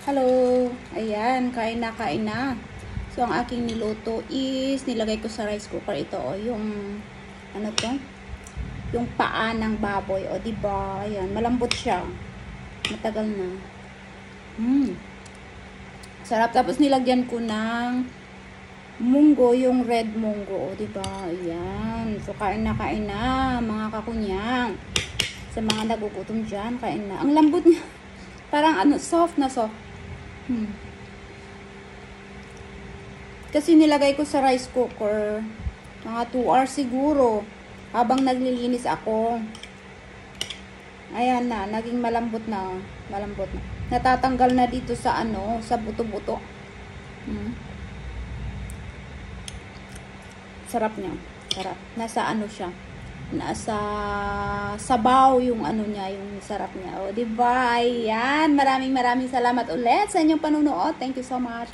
Hello! Ayan, kain na. So, ang aking niluto is, nilagay ko sa rice cooker ito, yung, ano to? Yung paa ng baboy, diba? Ayan, malambot siya. Matagal na. Sarap. Tapos, nilagyan ko ng munggo, yung red munggo, diba? Ayan. So, kain na, mga kakunyang. Sa mga nagugutom dyan, kain na. Ang lambot niya. Parang, soft na soft. Kasi nilagay ko sa rice cooker mga 2 hours siguro habang naglilinis ako. Ayan na, naging malambot na. Natatanggal na dito sa sa buto-buto. Sarap niya. Sarap. Nasa siya. Nasa sabaw yung niya, yung sarap niya. Diba? Ayan. Maraming salamat ulit sa inyong panunood. Thank you so much.